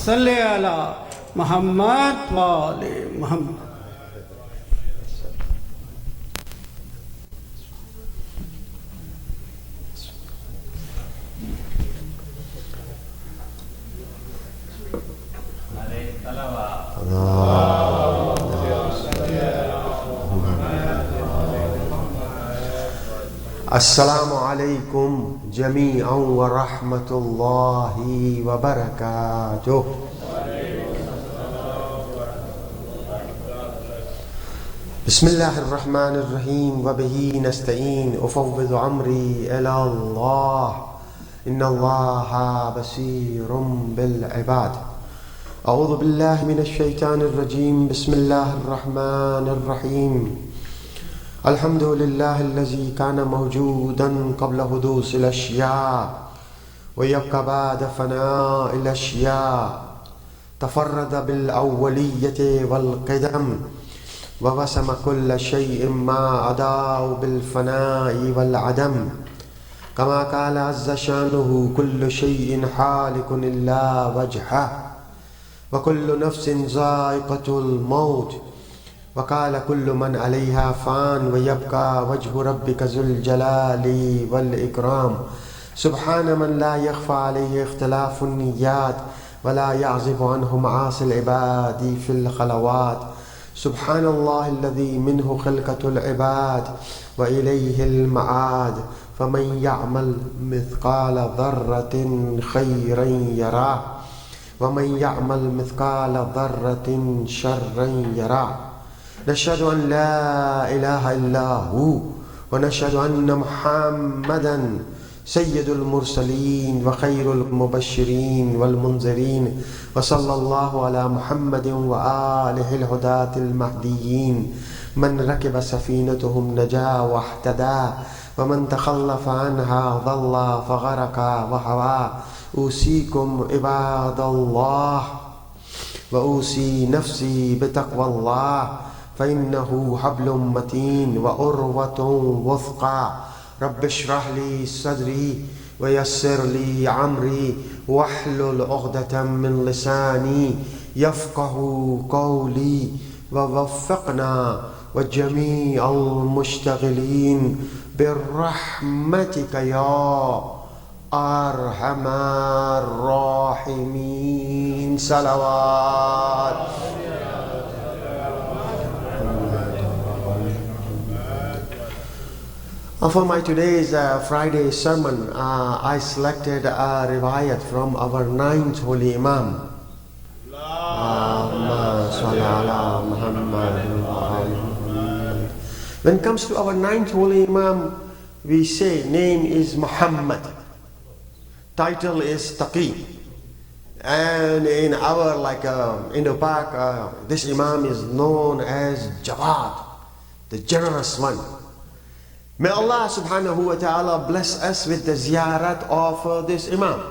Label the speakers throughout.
Speaker 1: सल्ले अला मोहम्मद व आले मोहम्मद।
Speaker 2: अस्सलामु अलैकुम जमीअन व रहमतुल्लाहि व बरकातुह। बिस्मिल्लाहिर्रहमानिर्रहीम व बिही नस्तईन उफ़व्विज़ु अम्री इलल्लाह इन्नल्लाहा बसीरुम बिल इबाद। अऊज़ु बिल्लाहि मिनश शैतानिर्रजीम। बिस्मिल्लाहिर्रहमानिर्रहीम। अल्हम्दुलिल्लाहिल्लज़ी कान मौजूदन क़ब्ल हुदूसिल अश्या व यब्क़ा बाद फ़नाइल अश्या तफ़र्रद बिल अव्वलिय्यति वल क़िदम व वसम कुल्ल शैइन मा अदाउ बिल फ़नाइ वल अदम कमा क़ाल अज़्ज़ शानुहु कुल्लु शैइन हालिकुन इल्ला वजहह व कुल्लु नफ्सिन ज़ाइक़तुल मौत वक़ाल कुल्लु मन अलैहा फ़ान व यब्क़ा वजहु रब्बिका ज़ुल जलाली वल इकराम सुब्हान मन ला यख़फ़ा अलैहि इख़्तिलाफ़ुन निय्यात व ला यअज़िबु अन्हु मआसिल इबादी फ़िल ख़लवात सुब्हानल्लाहिल्लज़ी मिन्हु ख़िल्क़तुल इबाद व इलैहिल मआद फ़मन यअमल मिस्क़ाल ज़र्रतिन ख़ैरन यरह व मन यअमल मिस्क़ाल ज़र्रतिन शर्रन यरह। नशहदु अन ला इलाहा इल्ला हू व नशहदु अन्न मुहम्मदन सय्यदुल मुरसलीन व खैरुल मुबश्शिरीन वल मुनज़िरीन व सल्लल्लाहु अला मुहम्मदिन व आलिहिल हुदातिल महदिय्यीन मन रकिब सफ़ीनतहुम नजा व इह्तदा व मन तख़ल्लफ़ अन्हा ज़ल्ला फ़ग़रक़ा व हवा। ऊसीकुम इबादल्लाह व ऊसी नफ्सी बितक़वल्लाह फ़इन्नहु हब्लुम मतीन व उर्वतुन वुस्क़ा। रब्बि इश्रह ली सदरी व यस्सिर ली अमरी वहलुल उक़दतम मिन लिसानी यफ़क़हू क़ौली व वफ़्फ़िक़ना व जमीअल मुश्तग़िलीन बिर्रहमतिका या अरहमर राहिमीन। सलावत। For my today's Friday sermon, I selected a riwayat from our 9th holy Imam. When it comes to our 9th holy Imam, we say name is Muhammad, title is Taqi, and in our Indo-Pak, this Imam is known as Jawad, the generous one. May Allah subhanahu wa ta'ala bless us with the ziyarat of this Imam.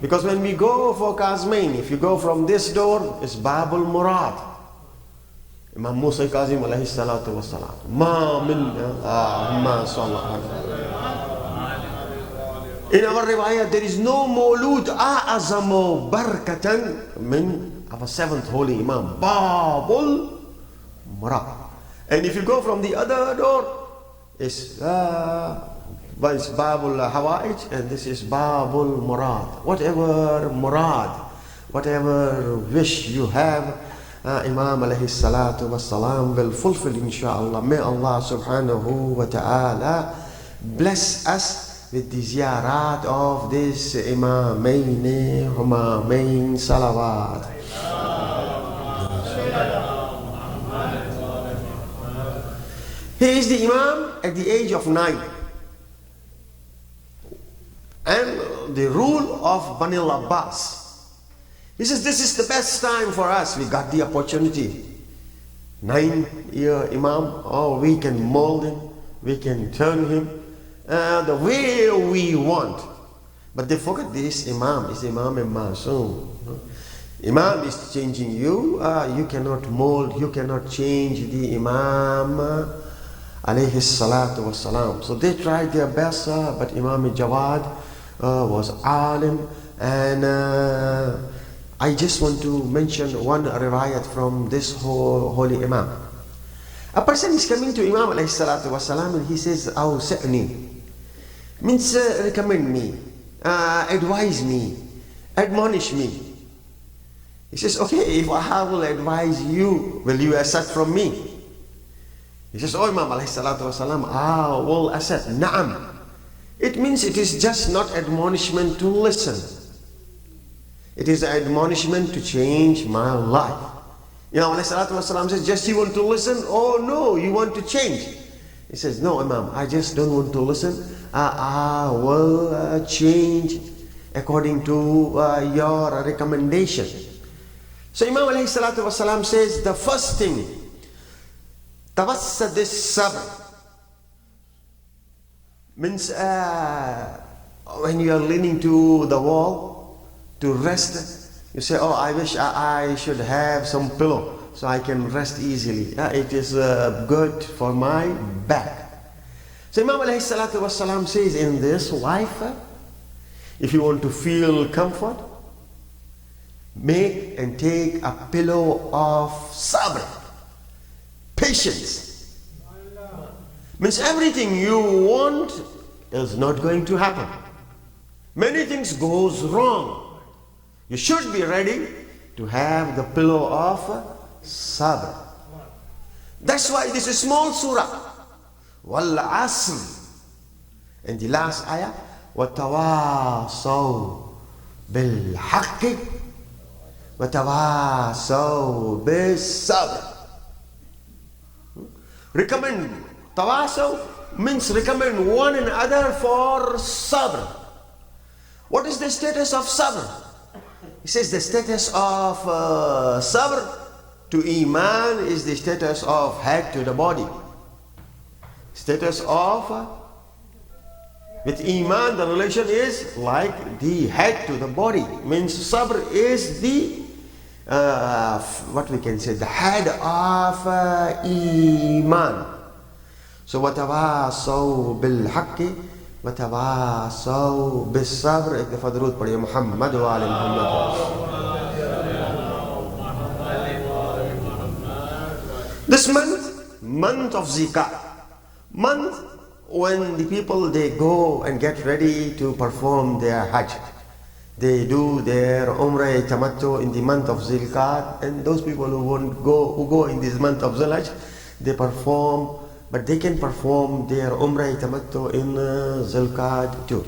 Speaker 2: Because when we go for Kazmain, if you go from this door, it's Babul Murad. Imam Musa Kazim alayhi salatu wa salam. Ma min Allahumma sallallahu. In our riwayat, there is no mawlud a'azamu barakatan min our 7th holy Imam, Babul Murad. And if you go from the other door, it's Babul Hawaij, and this is Babul Murad. Whatever murad, whatever wish you have, Imam alayhi salatu wassalam will fulfill inshaAllah. May Allah subhanahu wa ta'ala bless us with the ziyarat of this Imamain Humamain. Salawat. He is the Imam at the age of 9. And the rule of Bani al-Abbas. He says, this is the best time for us. We got the opportunity. 9-year Imam, we can mold him, we can turn him the way we want. But they forget this Imam is Imam Masoom. Imam is changing you. You cannot mold, you cannot change the Imam alayhi salatu wassalam. So they tried their best, but Imam Jawad was alim, and I just want to mention one riwayat from this holy Imam. A person is coming to Imam alayhi salatu wasalam and he says, awsi'ni, means recommend me, advise me, admonish me. He says, okay, if I will advise you, will you accept from me? He says, oh Imam alayhi salatu wasalam, I will accept. Na'am. It means it is just not admonishment to listen. It is an admonishment to change my life. Imam alayhi salatu wasalam says, just you want to listen? Oh no, you want to change. He says, no Imam, I just don't want to listen. I will change according to your recommendation. So Imam alayhi salatu wasalam says, the first thing, tawassad as-sabr, means when you are leaning to the wall to rest, you say, oh, I wish I should have some pillow so I can rest easily. It is good for my back. So Imam alayhi salatu wasalam says, in this life, if you want to feel comfort, make and take a pillow of sabr, patience. Means everything you want is not going to happen. Many things goes wrong. You should be ready to have the pillow of sabr. That's why this is small surah. Wal asr. And the last ayah, وَتَوَاصَوْا بِالْحَقِّ وَتَوَاصَوْا بِالصَّبْرِ. Recommend. Tawasaw means recommend one another for sabr. What is the status of sabr? He says the status of sabr to iman is the status of head to the body. Status of with iman, the relation is like the head to the body. Means sabr is the what we can say, the head of iman. So وَتَوَاصَوْا بِالْحَقِّ وَتَوَاصَوْا بِالصَّبْرِ. एक दफा दरूद पढ़िए मोहम्मद व आले Mohammad. This month of Zikah, month when the people they go and get ready to perform their Hajj. They do their Umrah Tamattu in the month of Zilqa'dah, and those people who go in this month of Zulhajj, they perform, but they can perform their Umrah Tamattu in Zilqa'dah too.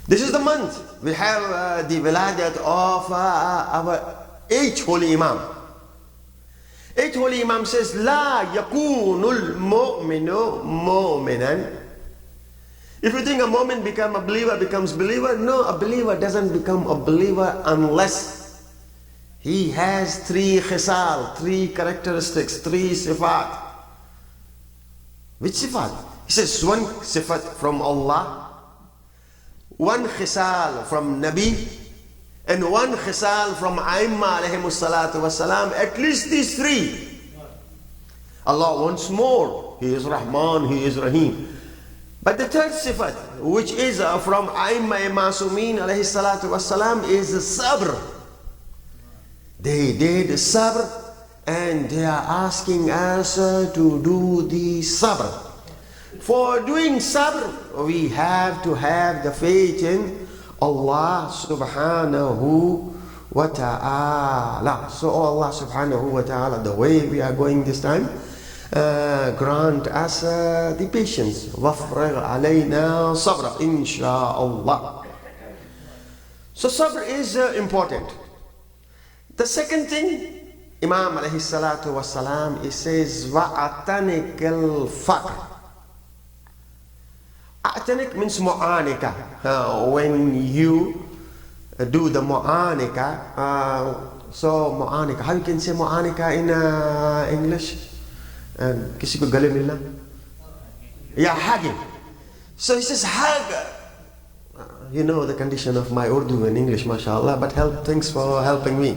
Speaker 2: This is the month we have the wiladat of our 8th holy Imam. 8th holy Imam says, La yakunul mu'minu mu'minan. If you think a moment becomes believer, no, a believer doesn't become a believer unless he has 3 khisal, 3 characteristics, 3 sifat. Which sifat? He says 1 sifat from Allah, 1 khisal from Nabi, and 1 khisal from Aimma alayhimus salatu wasalam. At least these 3. Allah wants more. He is Rahman, He is Rahim. But the 3rd sifat, which is from Aimma Masumin alayhi salatu wasalam, is sabr. They did sabr, and they are asking us to do the sabr. For doing sabr, we have to have the faith in Allah subhanahu wa ta'ala. So Allah subhanahu wa ta'ala, the way we are going this time, grant us the patience. وَفْرِغْ عَلَيْنَا صَبْرًا insha'Allah. So sabr is important. The second thing, Imam alayhi salatu wasalam, he says, وَأَعْتَنِكَ الْفَقْرِ. A'tanik means mu'anika. When you do the mu'anika, so mu'anika, how you can say mu'anika in English? किसी को गले मिलना, yeah, hugging. So he says hug. You know the condition of my Urdu and English, mashallah, but thanks for helping me.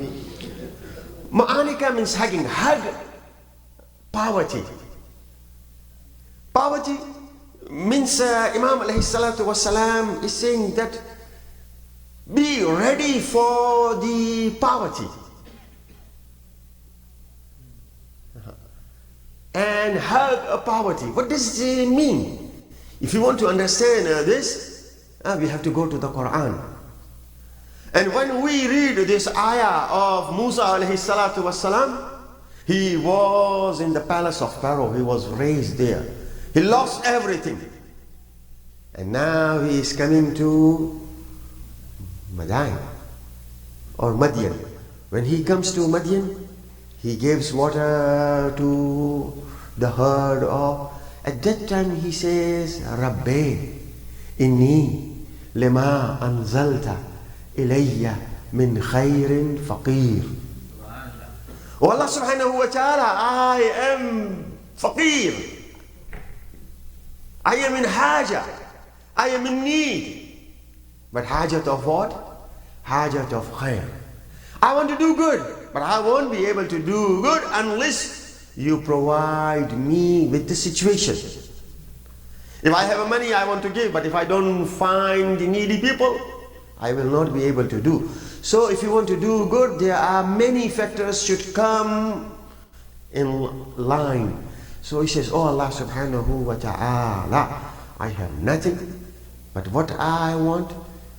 Speaker 2: Mu'anika means hugging. Hug poverty. Poverty means Imam alayhi salatu wasalam is saying that be ready for the poverty. And hug poverty. What does it mean? If you want to understand this, we have to go to the Quran. And when we read this ayah of Musa alayhi salatu wasalam, he was in the palace of Pharaoh. He was raised there. He lost everything. And now he is coming to Madian or Madian. When he comes to Madian, he gives water to the herd of. At that time he says, Rabbi, inni lima anzalta ilayya min khairin faqir. Oh Allah subhanahu wa ta'ala, I am faqir. I am in haja. I am in need. But hajat of what? Hajat of khair. I want to do good, but I won't be able to do good unless you provide me with the situation. If I have money, I want to give, but if I don't find the needy people, I will not be able to do. So if you want to do good, there are many factors should come in line. So he says, oh Allah subhanahu wa ta'ala, I have nothing, but what I want,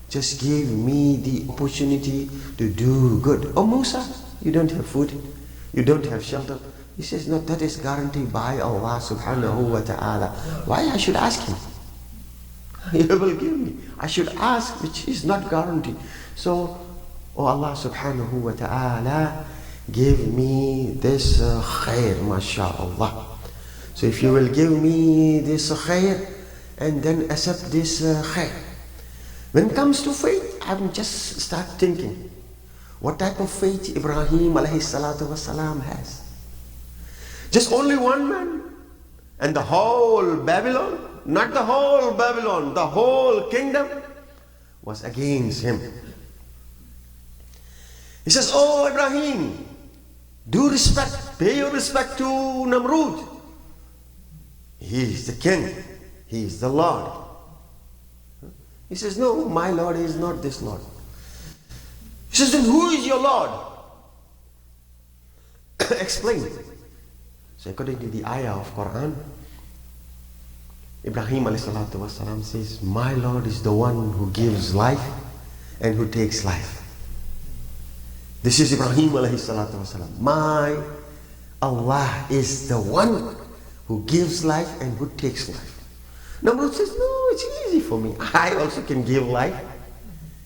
Speaker 2: just give me the opportunity to do good. Oh Musa, you don't have food, you don't have shelter. He says, no, that is guaranteed by Allah subhanahu wa ta'ala. Why I should ask him? He will give me. I should ask, which is not guaranteed. So, oh Allah subhanahu wa ta'ala, give me this khair, mashallah. So if you will give me this khair, and then accept this khair. When it comes to faith, I will just start thinking, what type of faith Ibrahim alayhi salatu wasalam has? Just only one man, and the whole Babylon, not the whole Babylon, the whole kingdom was against him. He says, oh Ibrahim, do respect, pay your respect to Namrud. He is the king, he is the Lord. He says, no, my Lord is not this Lord. He says, then who is your Lord? Explain. So according to the ayah of Quran, Ibrahim alayhi salatu says, my Lord is the one who gives life and who takes life. This is Ibrahim alayhi salatu. My Allah is the one who gives life and who takes life. Namrud says, no, it's easy for me. I also can give life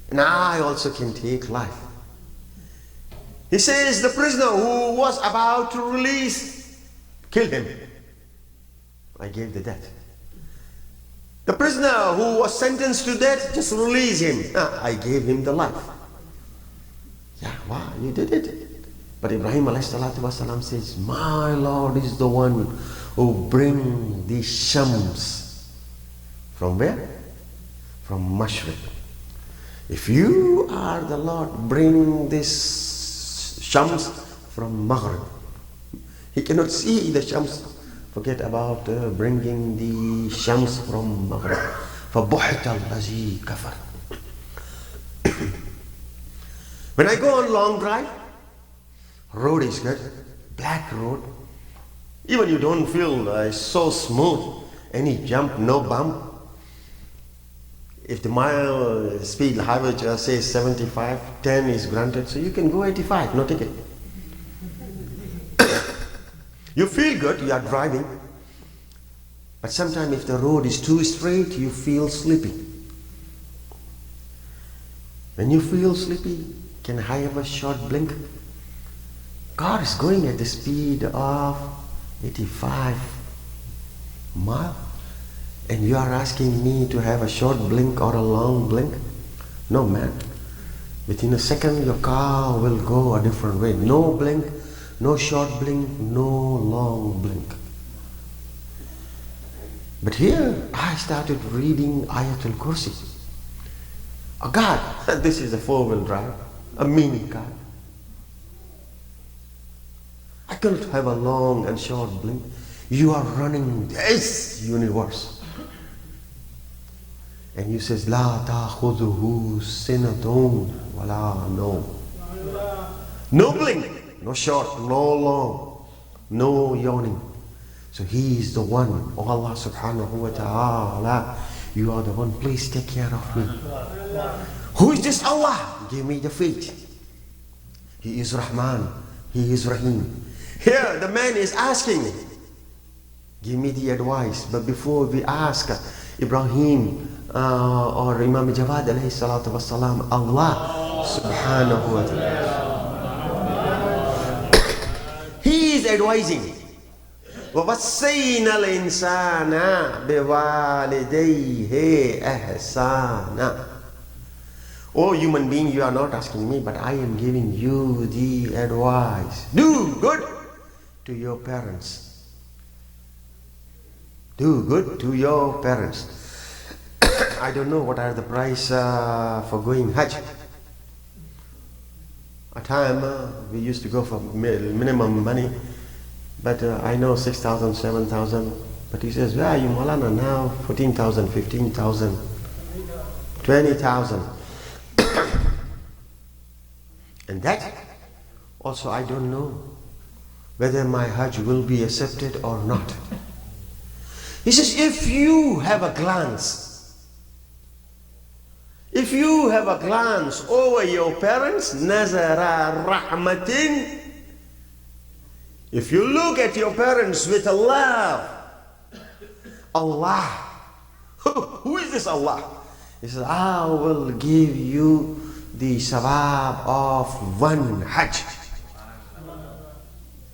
Speaker 2: and I also can take life. He says, the prisoner who was about to release, kill him. I gave the death. The prisoner who was sentenced to death, just release him. I gave him the life. Yeah, wow, you did it. But Ibrahim ﷺ says, my Lord is the one who brings the shams. From where? From Mashriq. If you are the Lord, bring this shams from Maghrib. He cannot see the shams. Forget about bringing the shams from Maghrib. فَبُحْتَ الَّذِي كَفَرَ. When I go on long drive, road is good, black road. Even you don't feel so smooth. Any jump, no bump. If the mile speed highway says 75, 10 is granted, so you can go 85, no ticket. You feel good, you are driving. But sometimes if the road is too straight, you feel sleepy. When you feel sleepy, can I have a short blink? Car is going at the speed of 85 miles. And you are asking me to have a short blink or a long blink? No, man. Within a second, your car will go a different way. No blink, no short blink, no long blink. But here, I started reading Ayatul Kursi. Oh God, this is a four-wheel drive, a mini car. I cannot have a long and short blink. You are running this universe. And you says, La ta'khuduhu sinatun wala nawm. No blink, no short, no long, no yawning. So He is the one. Oh Allah subhanahu wa ta'ala, you are the one, please take care of me. Who is this Allah? Give me the faith. He is Rahman, He is Rahim. Here the man is asking, give me the advice. But before we ask Ibrahim or Imam Jawad alayhi salatu wasalam, Allah subhanahu wa ta'ala, He is advising. وَوَصَّيْنَا الْإِنسَانَ بِوَالِدَيْهِ إِحْسَانًا. Oh human being, you are not asking me, but I am giving you the advice. Do good to your parents. Do good to your parents. I don't know what are the price for going Hajj. A time we used to go for minimum money, but I know 6,000, 7,000. But he says, where are you, Maulana, now? 14,000, 15,000, 20,000. And that also I don't know whether my Hajj will be accepted or not. He says, if you have a glance over your parents, nazara rahmatin, if you look at your parents with a love, Allah, who is this Allah? He says, I will give you the sawab of one Hajj.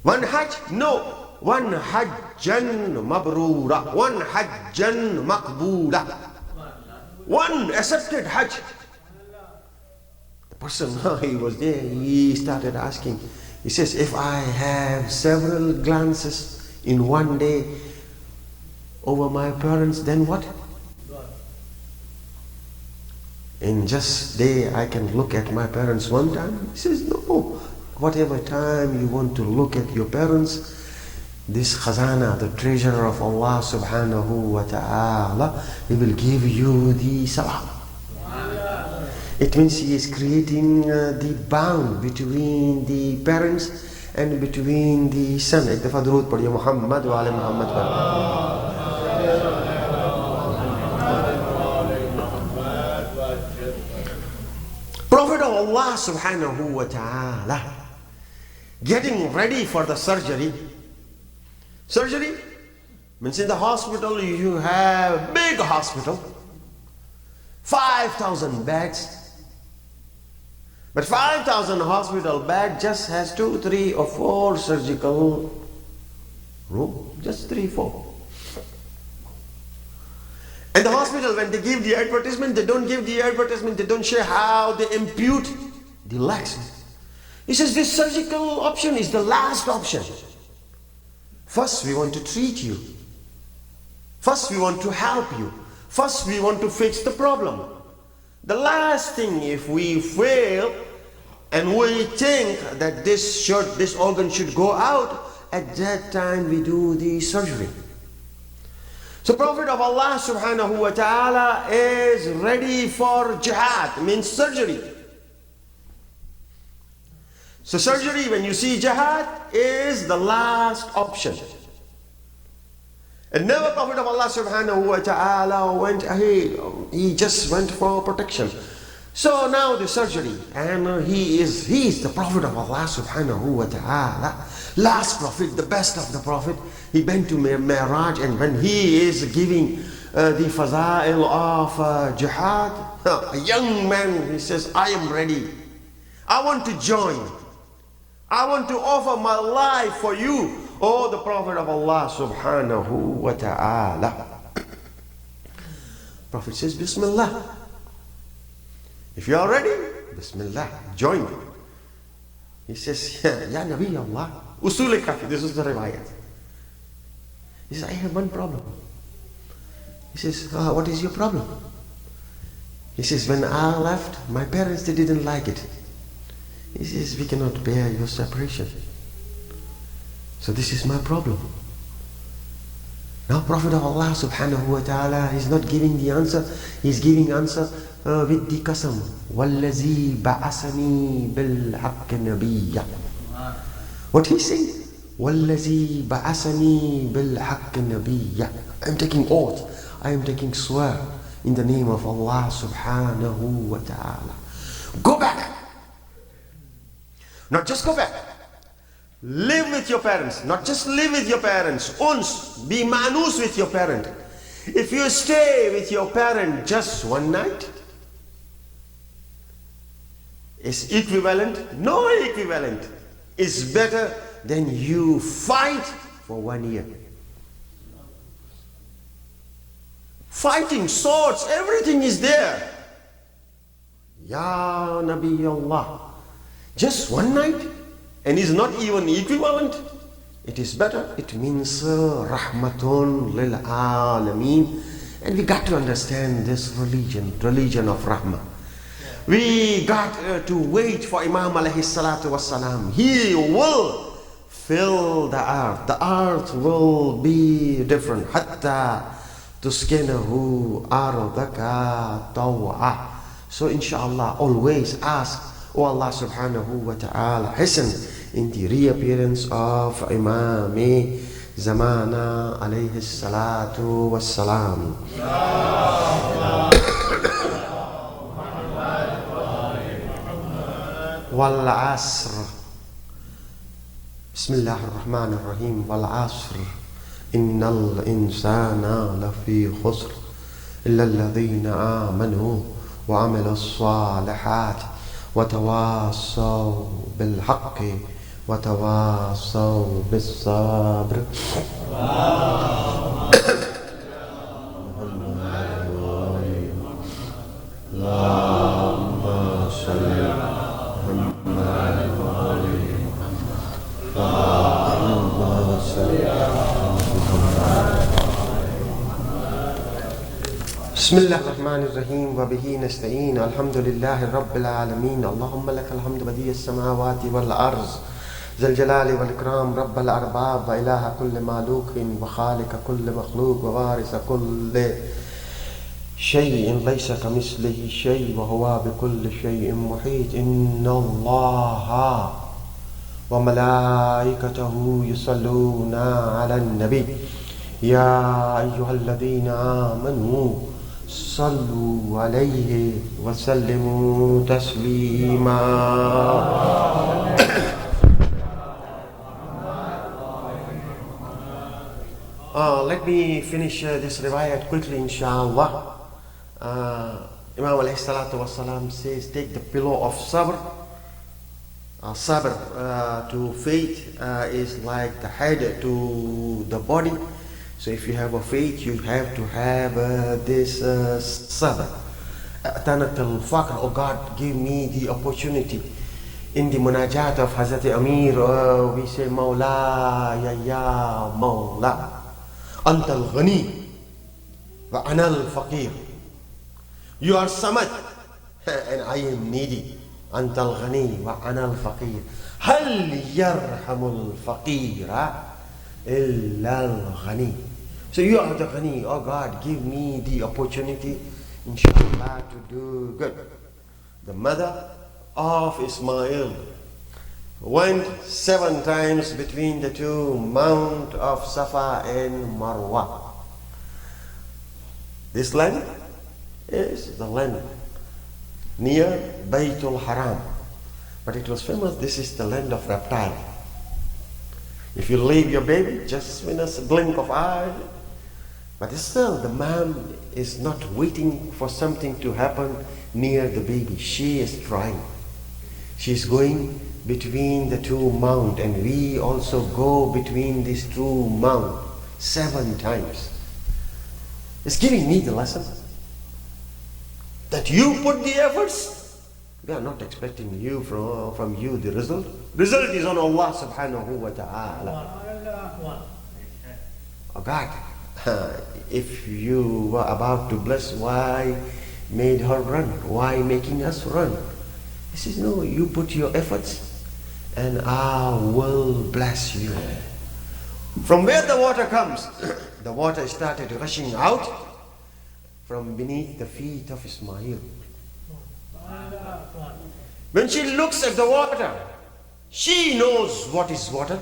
Speaker 2: One Hajj? No. One Hajjan mabrura. One Hajjan maqboola. One accepted Hajj. The person, he was there, he started asking. He says, if I have several glances in one day over my parents, then what? In just day I can look at my parents one time? He says, no. Whatever time you want to look at your parents, this khazana, the treasure of Allah subhanahu wa ta'ala, He will give you the sawab. It means He is creating the bound between the parents and between the son. Ek dafa durood padhiye Muhammad wa ala Muhammad par. Prophet of Allah subhanahu wa ta'ala getting ready for the surgery. Surgery means in the hospital you have big hospital, 5,000 beds. But 5,000 hospital bed just has 2, 3 or 4 surgical room. Just 3, 4. And the hospital, when they give the advertisement, they don't give the advertisement, they don't share how they impute the legs. He says this surgical option is the last option. First we want to treat you. First we want to help you. First we want to fix the problem. The last thing, if we fail and we think that this organ should go out, at that time we do the surgery. So Prophet of Allah subhanahu wa ta'ala is ready for jihad, means surgery. So surgery, when you see jihad, is the last option. And never Prophet of Allah subhanahu wa ta'ala went ahead. He just went for protection. So now the surgery, and he is the Prophet of Allah subhanahu wa ta'ala. Last Prophet, the best of the Prophet. He went to Mi'raj, and when he is giving the faza'il of jihad, a young man, he says, I am ready. I want to join. I want to offer my life for you. Oh, the Prophet of Allah subhanahu wa ta'ala. Prophet says, Bismillah. If you are ready, Bismillah, join me. He says, Ya Nabi Allah, Usul Kafi, this is the riwayat. He says, I have one problem. He says, what is your problem? He says, when I left, my parents, they didn't like it. He says, we cannot bear your separation. So this is my problem. Now Prophet of Allah subhanahu wa ta'ala is not giving the answer, he's giving answer with the qasam. وَالَّذِي بَعَثَنِي بِالْحَقِّ نَبِيًّا. What he said? وَالَّذِي بَعَثَنِي بِالْحَقِّ نَبِيًّا. I am taking oath, I am taking swear in the name of Allah subhanahu wa ta'ala. Go back. Not just go back. Live with your parents. Not just live with your parents. Uns, be manus with your parent. If you stay with your parent just one night, is equivalent? No equivalent. Is better than you fight for 1 year. Fighting, swords, everything is there. Ya Nabi Allah. Just one night, and is not even equivalent. It is better. It means rahmatun lil alameen. And we got to understand this religion of rahmah. We got to wait for Imam alayhi salatu wassalam. He will fill the earth. The earth will be different. Hatta tuskinahu ardaka taw'a. So inshallah, always ask, O Allah subhanahu wa ta'ala, hasten in the reappearance of Imam Zamana alayhi salatu wassalam. Wal asr. Bismillahir Rahmanir Rahim. Wal asr. Innal insana lafi khusr. Illa alladhina amanu wa amilu salihat. وتواصوا بالحق وتواصوا بالصبر. اللهم صل بسم الله الرحمن الرحيم وبه نستعين الحمد لله رب العالمين اللهم لك الحمد بديع السماوات والأرض ذا الجلال والإكرام رب الأرباب وإله كل مالوك وخالق كل مخلوق ووارث كل شيء ليس كمثله شيء وهو بكل شيء محيط إن الله وملائكته يصلون على النبي يا أيها الذين آمنوا صلوا عليه وسلموا تسليما. Let me finish this riwayat quickly, inshallah. Imam alayhi salatu wasalam says, take the pillow of sabr. Sabr to faith is like the head to the body. So if you have a faith, you have to have this sabr. Atanat al-faqr, oh God, give me the opportunity. In the munajat of Hazrat Amir, we say, Mawla, ya Mawla. Anta al-ghani wa ana al-faqir. You are samad and I am needy. Anta al-ghani wa ana al-faqir. Hal yarhamu al-faqira illa al-ghani. So you are the ghani. Oh God, give me the opportunity, inshallah, to do good. The mother of Ismail went 7 times between the two Mount of Safa and Marwa. This land is the land near Baytul Haram, but it was famous, this is the land of reptile. If you leave your baby just in a blink of eye, but still the mom is not waiting for something to happen near the baby. She is trying. She is going between the two mounts, and we also go between these two mounts 7 times. It's giving me the lesson that you put the efforts. We are not expecting you from you the result. Result is on Allah subhanahu wa ta'ala. Oh God, if you were about to bless, why made her run? Why making us run? He says, no, you put your efforts and I will bless you. From where the water comes, the water started rushing out from beneath the feet of Ismail. When she looks at the water, she knows what is water.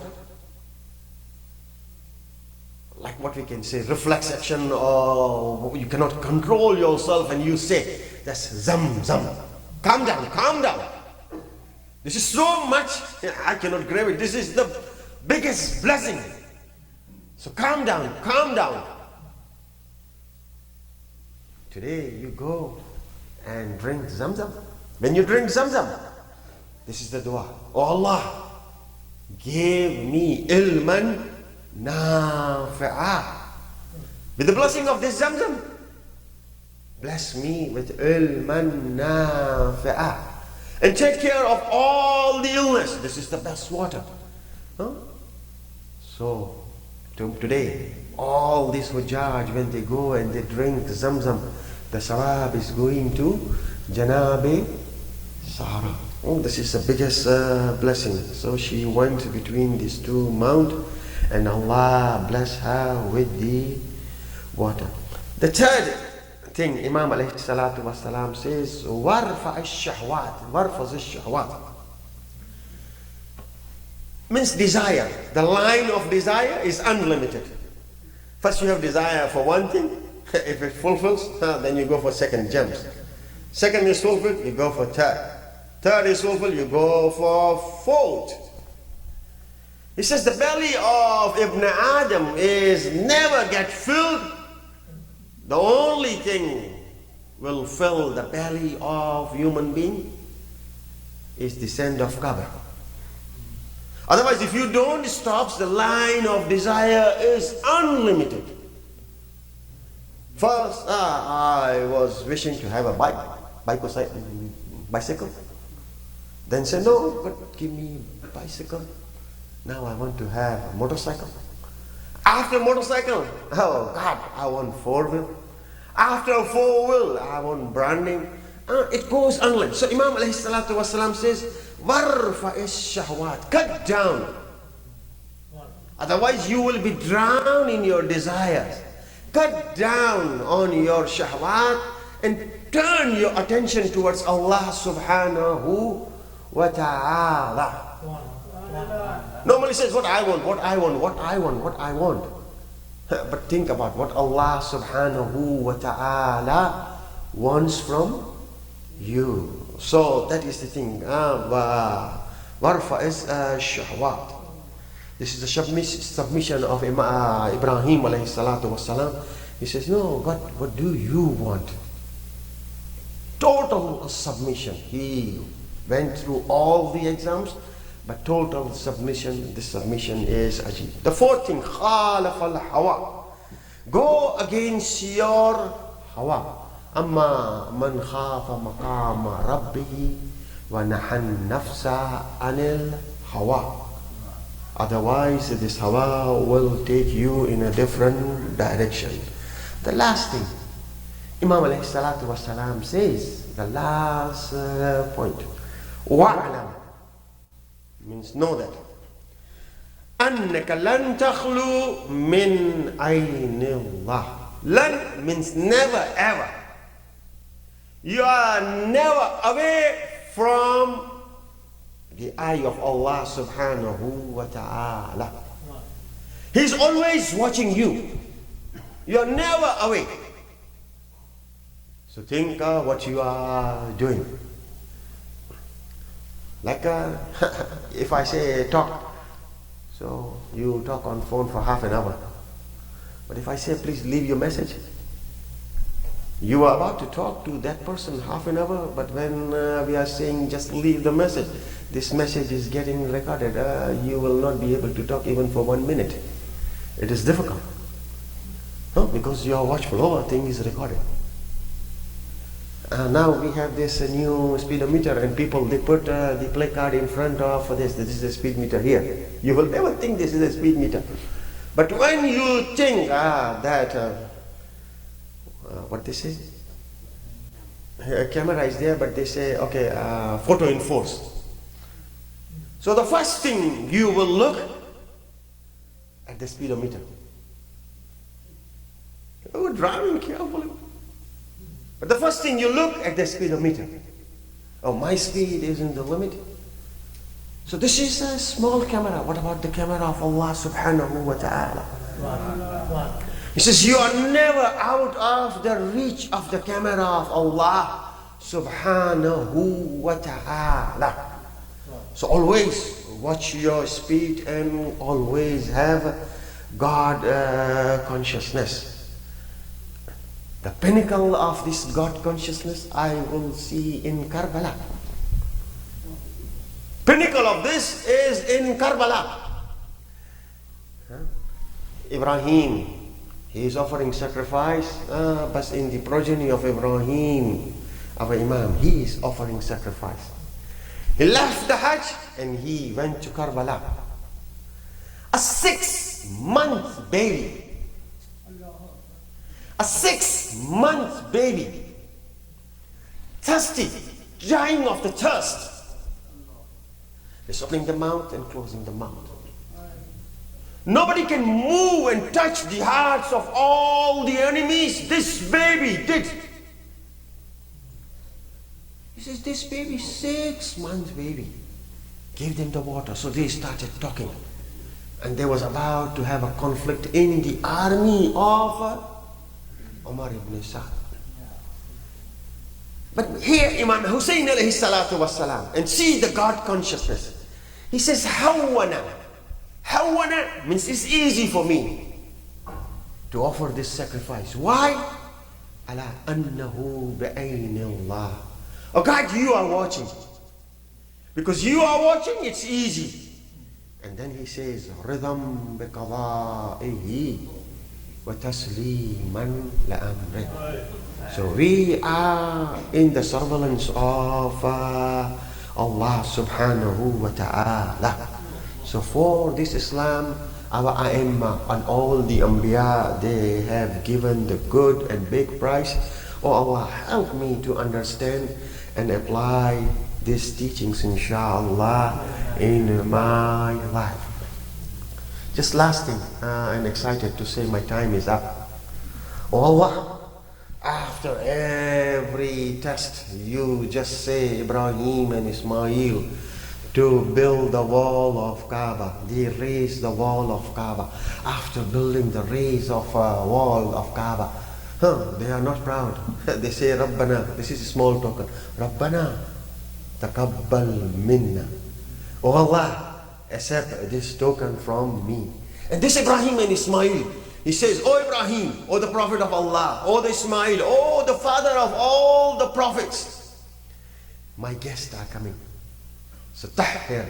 Speaker 2: Like what we can say, reflex action, or you cannot control yourself and you say, that's Zam Zam. Calm down, calm down. This is so much, I cannot grab it. This is the biggest blessing. So calm down, calm down. Today you go and drink Zamzam. When you drink Zamzam, this is the dua. Oh Allah, give me ilman nafi'ah. With the blessing of this Zamzam, bless me with ilman nafi'ah. And take care of all the illness. This is the best water. Huh? So, today, all these Hujjaj, when they go and they drink Zamzam, the sawab is going to Janabi Sahara. Oh, this is the biggest blessing. So she went between these two mountains, and Allah blessed her with the water. The third thing Imam alayhi salatu wasalam says, warfa ash-shahwat, warfa ash-shahwat, means desire. The line of desire is unlimited. First you have desire for one thing. If it fulfills, then you go for second jumps. Second is fulfilled, you go for third. Third is fulfilled, you go for fourth. He says the belly of Ibn Adam is never get filled. The only thing will fill the belly of human being is the sand of Kaaba. Otherwise, if you don't stop, the line of desire is unlimited. First, I was wishing to have a bicycle. Then said, no, but give me a bicycle. Now I want to have a motorcycle. After motorcycle, oh God, I want four-wheel. After four-wheel, I want branding. It goes unlimited. So Imam alayhi salatu wasalam says, warfa ish-shahwat, cut down. Otherwise you will be drowned in your desires. Cut down on your shahwat and turn your attention towards Allah subhanahu wa ta'ala. Normally says what I want, what I want, what I want, what I want. But think about what Allah subhanahu wa ta'ala wants from you. So that is the thing. Warfa is shahwat. This is the submission of Ibrahim alayhi salatu wasalam. He says, no, God, what do you want? Total submission. He went through all the exams, but total submission, this submission is ajib. The fourth thing, khalaf al-hawa. Go against your hawa. Amma man khafa maqama rabbihi wa nahan nafsa anil hawa. Otherwise, this hawa will take you in a different direction. The last thing, Imam alayhi salatu wasalam says, the last point, wa'alam, means know that, annaka lan takhlu min aynillah. Lan means never ever. You are never away from the eye of Allah subhanahu wa ta'ala. He's always watching you. You're never away. So think what you are doing. Like if I say talk, so you talk on phone for half an hour. But if I say please leave your message, you are about to talk to that person half an hour, but when we are saying just leave the message, this message is getting recorded. You will not be able to talk even for 1 minute. It is difficult. No, because you are watchful. Oh, thing is recorded. Now we have this new speedometer, and people, they put the placard in front of this. This is a speed meter here. You will never think this is a speed meter. But when you think that, what they say? A camera is there, but they say, okay, photo enforced. So the first thing you will look at the speedometer. Oh, driving carefully. But the first thing you look at the speedometer. Oh, my speed isn't the limit. So this is a small camera. What about the camera of Allah subhanahu wa ta'ala? He says, you are never out of the reach of the camera of Allah subhanahu wa ta'ala. So always watch your speed and always have God consciousness. The pinnacle of this God consciousness I will see in Karbala. Pinnacle of this is in Karbala. Ibrahim, he is offering sacrifice, but in the progeny of Ibrahim, our Imam, he is offering sacrifice. He left the Hajj and he went to Karbala. A 6-month baby. A 6-month baby. Thirsty, dying of the thirst. He's opening the mouth and closing the mouth. Nobody can move and touch the hearts of all the enemies. This baby did. He says, this baby, 6-month baby. Gave them the water. So they started talking. And they was about to have a conflict in the army of Umar ibn Sa'd. But here Imam Hussein alayhi salatu wassalam, and see the God consciousness. He says, Hawwana. Hawwana means it's easy for me to offer this sacrifice. Why? Ala annahu bi'ayni Allah. Oh God, you are watching. Because you are watching, it's easy. And then he says, Ridam biqada'ihi wa tasliman la'amrih. So we are in the surveillance of Allah subhanahu wa ta'ala. So for this Islam, our A'imma and all the Anbiya, they have given the good and big price. Oh Allah, help me to understand and apply these teachings, inshallah, in my life. Just last thing, I'm excited to say my time is up. Oh Allah, after every test, you just say Ibrahim and Ismail to build the wall of Kaaba. They raised the wall of Kaaba. After building the raise of wall of Kaaba, they are not proud. They say, Rabbana, this is a small token. Rabbana, taqabbal minna. Oh Allah, accept this token from me. And this Ibrahim and Ismail, he says, oh Ibrahim, oh the Prophet of Allah, oh the Ismail, oh the father of all the prophets, my guests are coming. So tahhir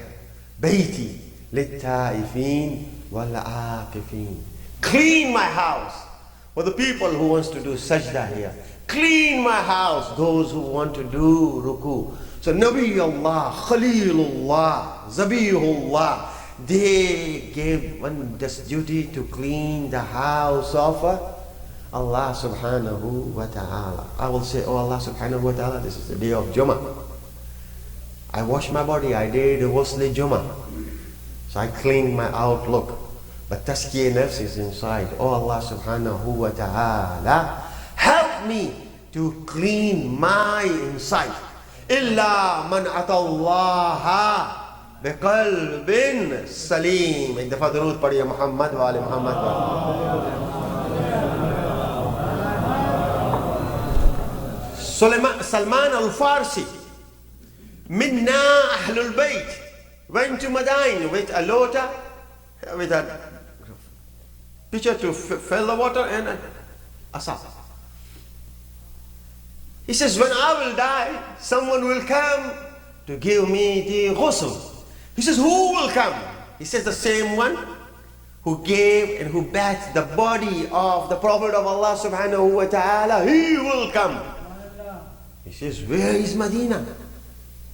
Speaker 2: bayti lit-ta'ifin wal-aqifin. Clean my house for the people who wants to do sajda here. Clean my house, those who want to do ruku. So Nabi Allah, Khalilullah, Zabihullah, they gave one this duty to clean the house of Allah subhanahu wa ta'ala. I will say, oh Allah subhanahu wa ta'ala, this is the day of Jummah. I washed my body, I did ghusl Jummah. So I cleaned my outlook. But tazkiyah nafs is inside. Oh Allah subhanahu wa ta'ala, help me to clean my inside. Illa man atallaha biqalbin salim. Ek dafa durood padhiye Muhammad wa ali Muhammad. Salman al-Farsi, minna ahlul bayt, went to Madain with a lota, with a pitcher to fill the water and a asaf. He says, when I will die, someone will come to give me the ghusl. He says, who will come? He says, the same one who gave and who bathed the body of the Prophet of Allah subhanahu wa ta'ala, he will come. He says, where is Medina?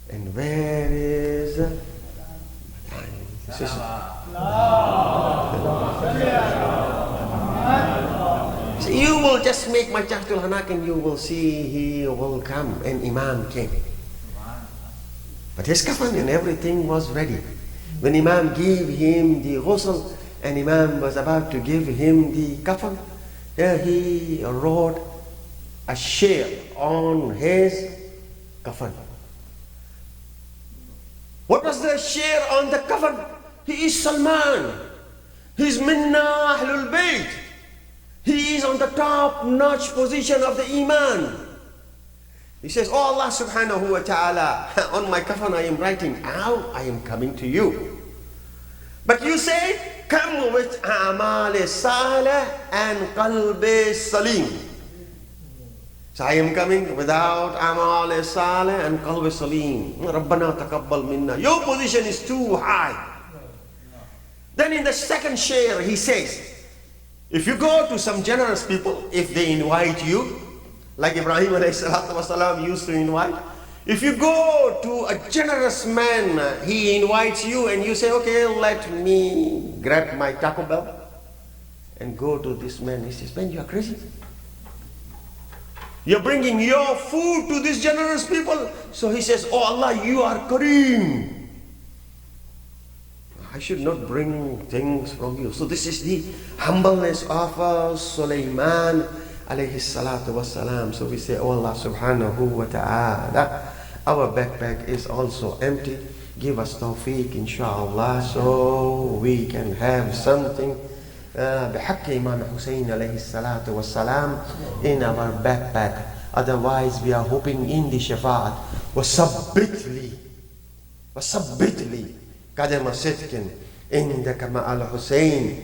Speaker 2: And where is he says, so you will just make my Jahtul Hanak and you will see he will come. And Imam came. But his kafan and everything was ready. When Imam gave him the ghusl and Imam was about to give him the kafan, there he wrote a share on his kafan. What was the share on the cover? He is Salman. He is Minna Ahlul Bayt. He is on the top-notch position of the Iman. He says, oh Allah subhanahu wa ta'ala, on my kafan I am writing, now I am coming to you. But you say, come with A'mal Salih and Qalb Salim. So I am coming without A'mal Salih and Qalb Salim. Rabbana taqabbal minna. Your position is too high. Then in the second share he says, if you go to some generous people, if they invite you, like Ibrahim ﷺ used to invite, if you go to a generous man, he invites you and you say, okay, let me grab my Taco Bell and go to this man. He says, man, you are crazy. You're bringing your food to these generous people. So he says, oh Allah, you are Kareem. I should not bring things from you. So this is the humbleness of Sulaiman alayhi salatu wassalam. So we say, oh Allah subhanahu wa ta'ala, our backpack is also empty. Give us tawfiq inshallah so we can have something بحق Imam Hussein alayhi salatu wassalam in our backpack. Otherwise we are hoping in the shafa'at. وَثَبِّتْ لِي قدم صدق عندك مع الحسين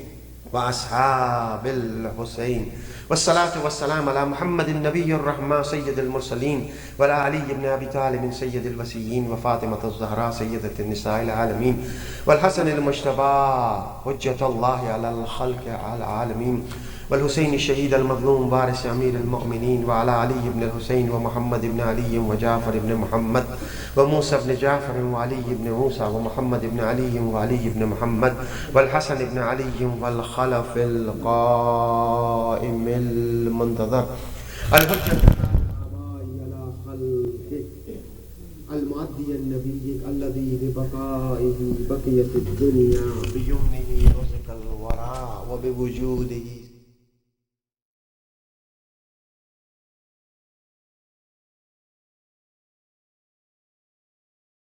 Speaker 2: وأصحاب الحسين. والصلاة والسلام على محمد النبي الرحمة سيد المرسلين وعلى علي بن أبي طالب سيد الوسيين وفاطمة الزهراء سيدة النساء العالمين والحسن المجتبى حجة الله على الخلق على العالمين والحسين الشهيد المظلوم وارث أمير المؤمنين وعلى علي بن الحسين ومحمد بن علي وجعفر بن محمد وموسى بن جعفر وعلي بن موسى ومحمد بن علي وعلي بن محمد والحسن بن علي والخلف القائم المنتظر الحجة على خلقه المؤدي النبي الذي ببقائه بقيت الدنيا بيمنه رزق الورى وبوجوده